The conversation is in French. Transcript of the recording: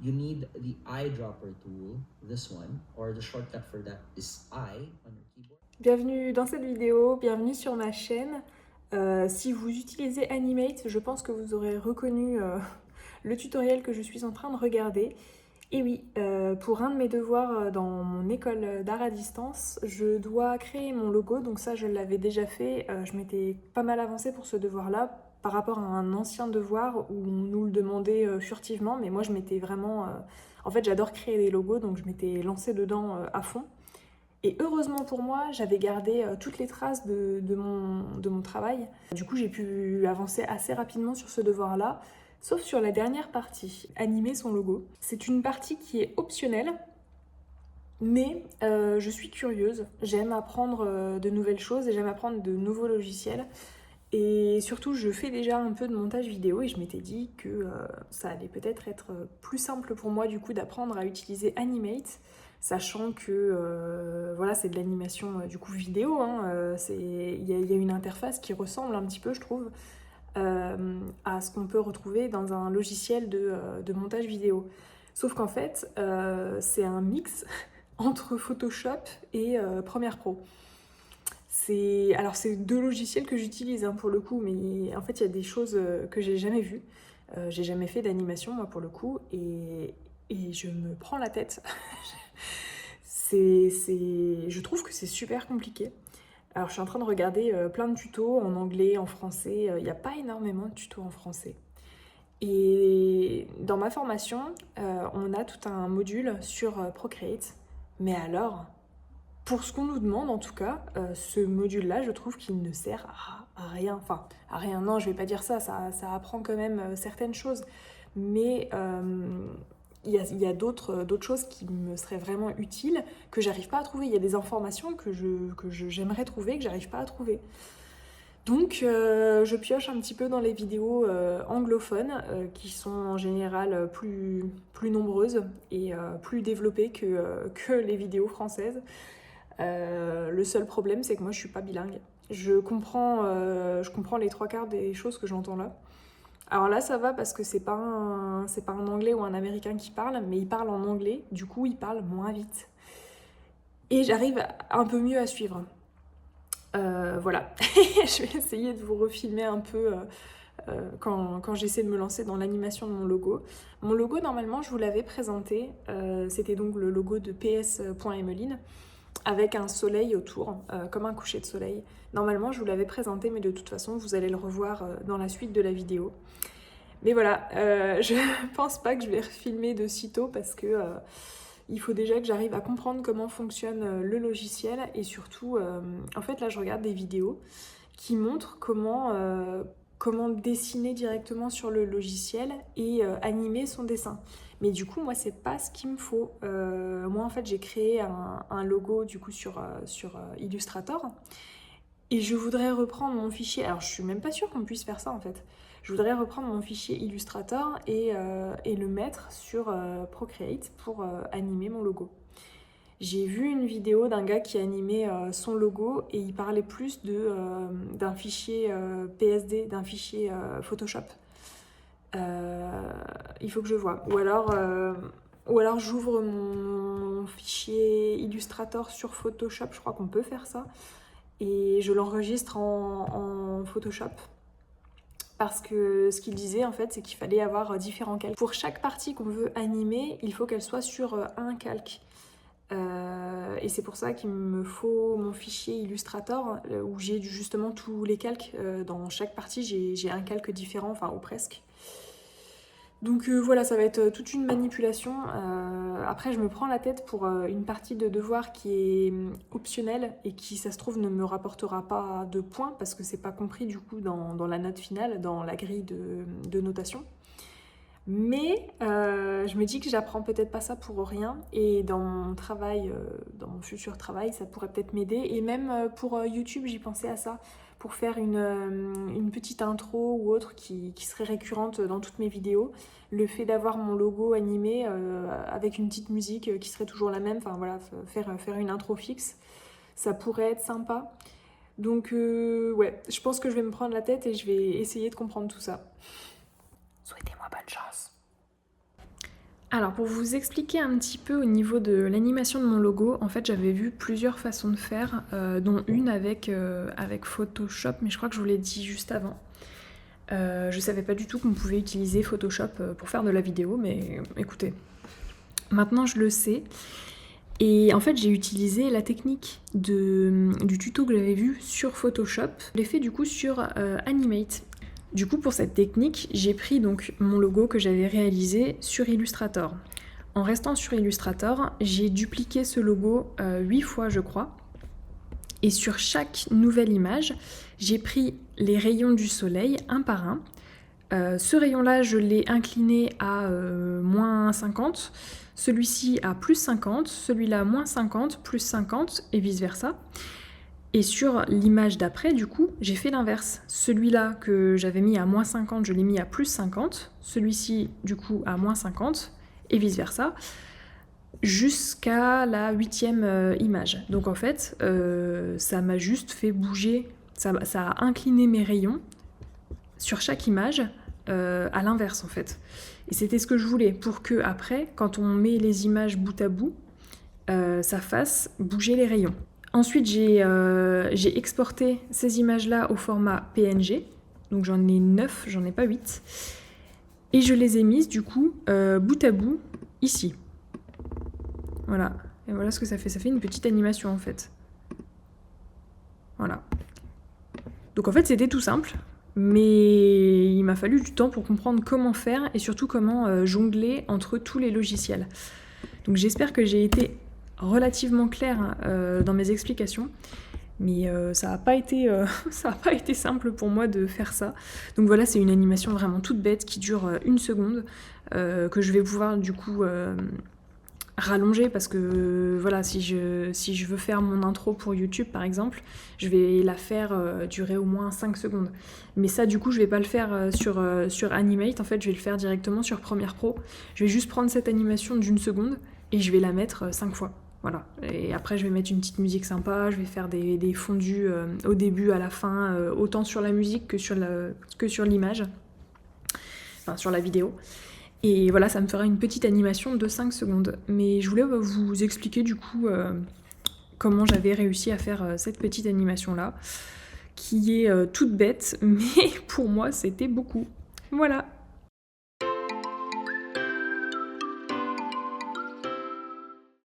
you need the eyedropper tool, this one, or the shortcut for that is I on your keyboard. Bienvenue dans cette vidéo, bienvenue sur ma chaîne. Si vous utilisez Animate, je pense que vous aurez reconnu le tutoriel que je suis en train de regarder. Et oui, pour un de mes devoirs dans mon école d'art à distance, je dois créer mon logo, donc ça je l'avais déjà fait, je m'étais pas mal avancée pour ce devoir-là par rapport à un ancien devoir où on nous le demandait furtivement, mais moi je m'étais vraiment... En fait j'adore créer des logos, donc je m'étais lancée dedans à fond. Et heureusement pour moi, j'avais gardé toutes les traces de mon travail. Du coup, j'ai pu avancer assez rapidement sur ce devoir-là, sauf sur la dernière partie, animer son logo. C'est une partie qui est optionnelle, mais je suis curieuse. J'aime apprendre de nouvelles choses et j'aime apprendre de nouveaux logiciels. Et surtout, je fais déjà un peu de montage vidéo et je m'étais dit que ça allait peut-être être plus simple pour moi du coup d'apprendre à utiliser Animate, sachant que voilà, c'est de l'animation du coup vidéo, hein, il y a une interface qui ressemble un petit peu, je trouve, à ce qu'on peut retrouver dans un logiciel de montage vidéo. Sauf qu'en fait, c'est un mix entre Photoshop et Premiere Pro. Alors c'est deux logiciels que j'utilise pour le coup, mais en fait il y a des choses que j'ai jamais vues. J'ai jamais fait d'animation moi pour le coup, et je me prends la tête. Je trouve que c'est super compliqué. Alors je suis en train de regarder plein de tutos en anglais, en français. Il n'y a pas énormément de tutos en français. Et dans ma formation, on a tout un module sur Procreate. Mais alors, pour ce qu'on nous demande en tout cas, ce module-là, je trouve qu'il ne sert à rien. Enfin, à rien, non, je vais pas dire ça, ça apprend quand même certaines choses. Mais il y a d'autres choses qui me seraient vraiment utiles, que j'arrive pas à trouver. Il y a des informations que j'aimerais trouver, que j'arrive pas à trouver. Donc je pioche un petit peu dans les vidéos anglophones, qui sont en général plus nombreuses et plus développées que les vidéos françaises. Le seul problème, c'est que moi, je suis pas bilingue. Je comprends les trois quarts des choses que j'entends là. Alors là, ça va parce que c'est pas un anglais ou un américain qui parle, mais il parle en anglais, du coup, il parle moins vite. Et j'arrive un peu mieux à suivre. Voilà. Je vais essayer de vous refilmer un peu quand j'essaie de me lancer dans l'animation de mon logo. Mon logo, normalement, je vous l'avais présenté. C'était donc le logo de ps.emeline, avec un soleil autour, comme un coucher de soleil. Normalement, je vous l'avais présenté, mais de toute façon, vous allez le revoir dans la suite de la vidéo. Mais voilà, je pense pas que je vais refilmer de sitôt parce que il faut déjà que j'arrive à comprendre comment fonctionne le logiciel, et surtout, en fait, là, je regarde des vidéos qui montrent comment dessiner directement sur le logiciel et animer son dessin. Mais du coup, moi, c'est pas ce qu'il me faut. Moi, en fait, j'ai créé un logo du coup sur Illustrator, et je voudrais reprendre mon fichier. Alors, je suis même pas sûre qu'on puisse faire ça en fait. Je voudrais reprendre mon fichier Illustrator et le mettre sur Procreate pour animer mon logo. J'ai vu une vidéo d'un gars qui animait son logo et il parlait plus d'un fichier PSD, d'un fichier Photoshop. Il faut que je vois. Ou alors j'ouvre mon fichier Illustrator sur Photoshop, je crois qu'on peut faire ça, et je l'enregistre en Photoshop. Parce que ce qu'il disait en fait, c'est qu'il fallait avoir différents calques. Pour chaque partie qu'on veut animer, il faut qu'elle soit sur un calque. Et c'est pour ça qu'il me faut mon fichier Illustrator où j'ai justement tous les calques. Dans chaque partie, j'ai un calque différent, enfin ou presque. Donc voilà, ça va être toute une manipulation. Après, je me prends la tête pour une partie de devoir qui est optionnelle et qui, ça se trouve, ne me rapportera pas de points parce que c'est pas compris du coup dans la note finale, dans la grille de notation. Mais je me dis que j'apprends peut-être pas ça pour rien, et dans mon travail, dans mon futur travail, ça pourrait peut-être m'aider. Et même pour YouTube, j'y pensais à ça, pour faire une petite intro ou autre qui serait récurrente dans toutes mes vidéos. Le fait d'avoir mon logo animé avec une petite musique qui serait toujours la même, enfin voilà, faire une intro fixe, ça pourrait être sympa. Donc ouais, je pense que je vais me prendre la tête et je vais essayer de comprendre tout ça. Souhaitez-moi bonne chance. Alors pour vous expliquer un petit peu au niveau de l'animation de mon logo, en fait j'avais vu plusieurs façons de faire, dont une avec Photoshop, mais je crois que je vous l'ai dit juste avant. Je savais pas du tout qu'on pouvait utiliser Photoshop pour faire de la vidéo, mais écoutez, maintenant je le sais. Et en fait j'ai utilisé la technique du tuto que j'avais vu sur Photoshop, je l'ai fait du coup sur Animate. Du coup, pour cette technique, j'ai pris donc mon logo que j'avais réalisé sur Illustrator. En restant sur Illustrator, j'ai dupliqué ce logo 8 fois, je crois. Et sur chaque nouvelle image, j'ai pris les rayons du soleil un par un. Ce rayon-là, je l'ai incliné à moins 50, celui-ci à plus 50, celui-là moins 50, plus 50, et vice-versa. Et sur l'image d'après, du coup, j'ai fait l'inverse. Celui-là que j'avais mis à moins 50, je l'ai mis à plus 50. Celui-ci, du coup, à moins 50, et vice-versa, jusqu'à la 8e image. Donc en fait, ça m'a juste fait bouger, ça a incliné mes rayons sur chaque image à l'inverse, en fait. Et c'était ce que je voulais, pour que après, quand on met les images bout à bout, ça fasse bouger les rayons. Ensuite, j'ai exporté ces images-là au format PNG. Donc j'en ai 9, j'en ai pas 8. Et je les ai mises du coup bout à bout ici. Voilà. Et voilà ce que ça fait. Ça fait une petite animation en fait. Voilà. Donc en fait c'était tout simple. Mais il m'a fallu du temps pour comprendre comment faire et surtout comment jongler entre tous les logiciels. Donc j'espère que j'ai été relativement claire dans mes explications, mais ça n'a pas été simple pour moi de faire ça. Donc voilà, c'est une animation vraiment toute bête qui dure 1 seconde, que je vais pouvoir du coup rallonger parce que voilà, si je veux faire mon intro pour YouTube par exemple, je vais la faire durer au moins 5 secondes. Mais ça du coup je vais pas le faire sur Animate, en fait je vais le faire directement sur Premiere Pro. Je vais juste prendre cette animation d'1 seconde et je vais la mettre 5 fois. Voilà. Et après je vais mettre une petite musique sympa, je vais faire des fondus au début, à la fin, autant sur la musique que sur l'image, enfin sur la vidéo. Et voilà, ça me fera une petite animation de 5 secondes. Mais je voulais vous expliquer du coup comment j'avais réussi à faire cette petite animation-là, qui est toute bête, mais pour moi c'était beaucoup. Voilà.